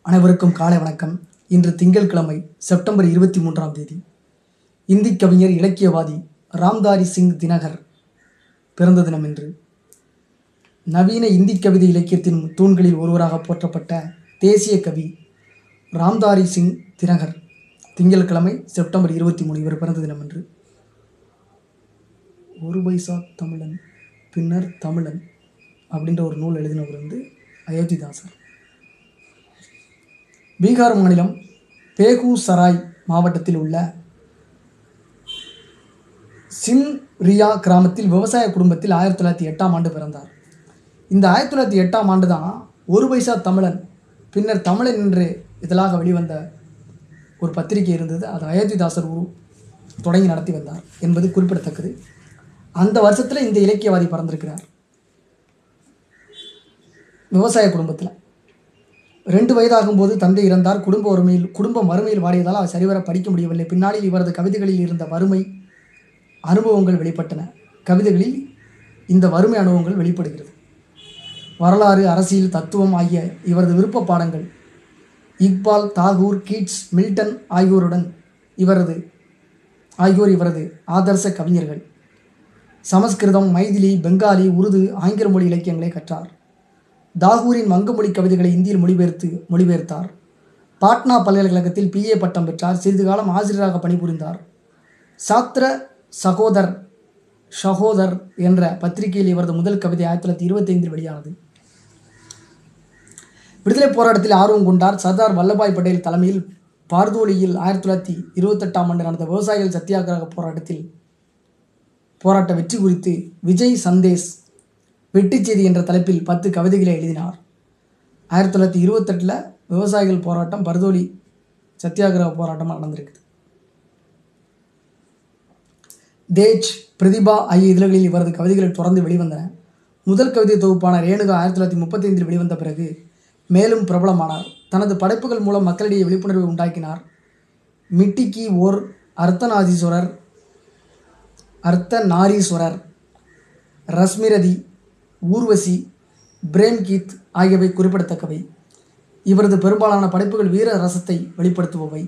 அனைவருக்கும் காலை வணக்கம். இன்று திங்கட்கிழமை செப்டம்பர் 23ஆம் தேதி. இந்தி கவிஞர் இலக்கியவாதி ராம்தாரி சிங் தினகர் பிறந்த தினம் இன்று. நவீன இந்தி கவிதை இலக்கியத்தின் தூண்களில் ஒருவராக போற்றப்பட்ட தேசிய கவி ராம்தாரி சிங் தினகர் திங்கட்கிழமை செப்டம்பர் 23 இவர் பிறந்த தினம் இன்று. ஒரு பைசா தமிழன் பின்னர் தமிழன் அப்படின்ற ஒரு நூல் எழுதினவர் வந்து அயோத்திதாசர். பீகார் மாநிலம் பேகுசராய் மாவட்டத்தில் உள்ள சிம்ரியா கிராமத்தில் விவசாய குடும்பத்தில் 1908ஆம் ஆண்டு பிறந்தார். இந்த 1908ஆம் ஆண்டு தான் ஒரு பைசா தமிழன் பின்னர் தமிழன் என்று இதழாக வெளிவந்த ஒரு பத்திரிகை இருந்தது. அது அயோத்திதாசர் தொடங்கி நடத்தி வந்தார் என்பது குறிப்பிடத்தக்கது. அந்த வருஷத்தில் இந்த இலக்கியவாதி பிறந்திருக்கிறார். விவசாய குடும்பத்தில் 2 வயதாகும்போது தந்தை இறந்தார். குடும்பம் வறுமையில் வாடியதால் அவர் சரிவர படிக்க முடியவில்லை. பின்னாளில் இவரது கவிதைகளில் இருந்த வறுமை அனுபவங்கள் வெளிப்பட்டன. கவிதைகளில் இந்த வறுமை அனுபவங்கள் வெளிப்படுகிறது. வரலாறு, அரசியல், தத்துவம் ஆகிய இவரது விருப்ப பாடங்கள் இக்பால், தாகூர், கீட்ஸ், மில்டன் ஆகியோர் இவரது ஆதர்ச கவிஞர்கள். சமஸ்கிருதம், மைதிலி, பெங்காலி, உருது, ஆங்கில மொழி இலக்கியங்களை கற்றார். தாகூரின் வங்கமொழி கவிதைகளை இந்தியில் மொழிபெயர்த்தார். பாட்னா பல்கலைக்கழகத்தில் BA பட்டம் பெற்றார். சிறிது காலம் ஆசிரியராக பணிபுரிந்தார். சாத்திர சகோதர் என்ற பத்திரிகையில் இவரது முதல் கவிதை 1925 வெளியானது. விடுதலை போராட்டத்தில் ஆர்வம் கொண்டார். சர்தார் வல்லபாய் பட்டேல் தலைமையில் பார்தோலியில் 1928ஆம் ஆண்டு நடந்த விவசாயிகள் சத்தியாகிரக போராட்ட வெற்றி குறித்து விஜய் சந்தேஷ் வெட்டுச்செய்தி என்ற தலைப்பில் 10 கவிதைகளை எழுதினார். 1928 விவசாயிகள் போராட்டம், பர்தோலி சத்தியாகிரக போராட்டமாக நடந்திருக்குது. தேஜ், பிரதிபா ஆகிய இதழ்களில் இவரது கவிதைகள் தொடர்ந்து வெளிவந்தன. முதல் கவிதை தொகுப்பான ரேணுகா 1935 வெளிவந்த பிறகு மேலும் பிரபலமானார். தனது படைப்புகள் மூலம் மக்களிடையே விழிப்புணர்வை உண்டாக்கினார். மிட்டிக்கு ஓர் அர்த்தநாரீஸ்வரர், ரஸ்மிரதி, ஊர்வசி, பிரேம்கீத் ஆகியவை குறிப்பிடத்தக்கவை. இவரது பெரும்பாலான படைப்புகள் வீர ரசத்தை வெளிப்படுத்துபவை.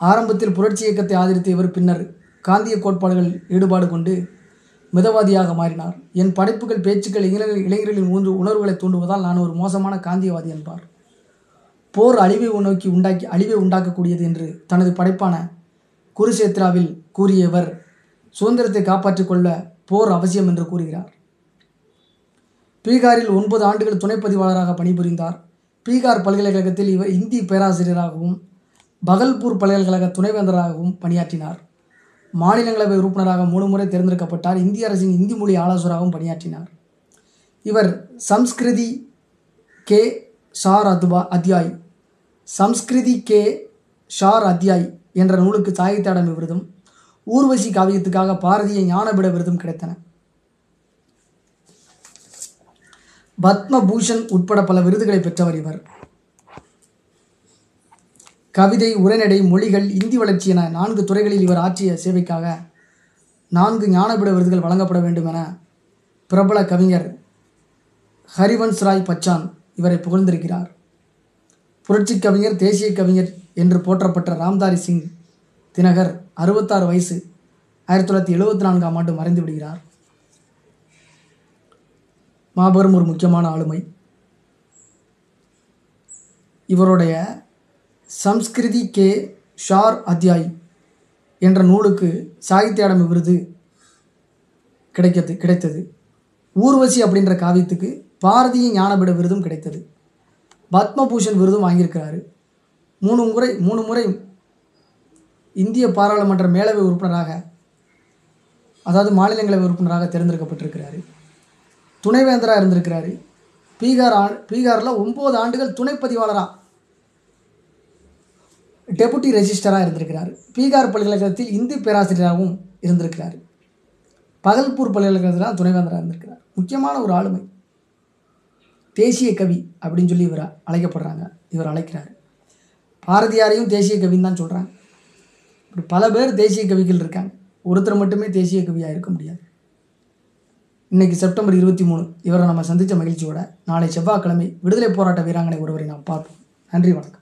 ஆரம்பத்தில் புரட்சி இயக்கத்தை ஆதரித்த இவர் பின்னர் காந்திய கோட்பாடுகள் ஈடுபாடு கொண்டு மிதவாதியாக மாறினார். என் படைப்புகள், பேச்சுக்கள் இளைஞர்களின் உணர்வுகளை தூண்டுவதால் நான் ஒரு மோசமான காந்தியவாதி என்பார். போர் அழிவை உண்டாக்கக்கூடியது என்று தனது படைப்பான குருஷேத்ராவில் கூறிய இவர் சுதந்திரத்தை காப்பாற்றிக் கொள்ள போர் அவசியம் என்று கூறுகிறார். பீகாரில் 9 ஆண்டுகள் துணைப்பதிவாளராக பணிபுரிந்தார். பீகார் பல்கலைக்கழகத்தில் இவர் இந்தி பேராசிரியராகவும் பகல்பூர் பல்கலைக்கழக துணைவேந்தராகவும் பணியாற்றினார். மாநிலங்களவை உறுப்பினராக 3 முறை தேர்ந்தெடுக்கப்பட்டார். இந்திய அரசின் இந்தி மொழி ஆலோசகராகவும் பணியாற்றினார். இவர் சம்ஸ்கிருதி கே ஷார் அத்யாய் என்ற நூலுக்கு சாகித்ய அகாடமி விருதும் ஊர்வசி காவியத்துக்காக பாரதிய ஞானபீட விருதும் கிடைத்தன. பத்மபூஷன் உட்பட பல விருதுகளை பெற்றவர் இவர். கவிதை, உரைநடை, மொழிகள், இந்தி வளர்ச்சி என 4 துறைகளில் இவர் ஆற்றிய சேவைக்காக 4 ஞானபீட விருதுகள் வழங்கப்பட வேண்டும் என பிரபல கவிஞர் ஹரிவன்ஸ் ராய் பச்சான் இவரை புகழ்ந்திருக்கிறார். புரட்சி கவிஞர், தேசிய கவிஞர் என்று போற்றப்பட்ட ராம்தாரி சிங் தினகர் 66 வயசு 1974ஆம் ஆண்டு மறைந்து விடுகிறார். மாபெரும் ஒரு முக்கியமான ஆளுமை. இவருடைய சம்ஸ்கிருதி கே ஷார் அத்யாய் என்ற நூலுக்கு சாகித்ய அகாடமி விருது கிடைத்தது. ஊர்வசி அப்படின்ற காவியத்துக்கு பாரதிய ஞானபீட விருதும் கிடைத்தது. பத்மபூஷன் விருதும் வாங்கியிருக்கிறாரு. 3 முறை இந்திய பாராளுமன்ற மேலவை உறுப்பினராக, அதாவது மாநிலங்களவை உறுப்பினராக தேர்ந்தெடுக்கப்பட்டிருக்கிறாரு. துணைவேந்தராக இருந்திருக்கிறாரு. பீகாரில் 9 ஆண்டுகள் துணைப்பதிவாளராக, டெபுட்டி ரெஜிஸ்டராக இருந்திருக்கிறார். பீகார் பல்கலைக்கழகத்தில் இந்தி பேராசிரியராகவும் இருந்திருக்கிறார். பகல்பூர் பல்கலைக்கழகத்தில் துணைவேந்தராக இருந்திருக்கிறார். முக்கியமான ஒரு ஆளுமை. தேசிய கவி அப்படின்னு சொல்லி இவர் அழைக்கிறார். பாரதியாரையும் தேசிய கவின்னு தான் சொல்கிறாங்க. இப்படி பல பேர் தேசிய கவிகள் இருக்காங்க. ஒருத்தர் மட்டுமே தேசிய கவியாக இருக்க முடியாது. இன்றைக்கி செப்டம்பர் 23 இவரை நம்ம சந்தித்த மகிழ்ச்சியோட நாளை செவ்வாய்க்கிழமை விடுதலை போராட்ட வீராங்கனை ஒருவரை நாம் பார்ப்போம். நன்றி, வணக்கம்.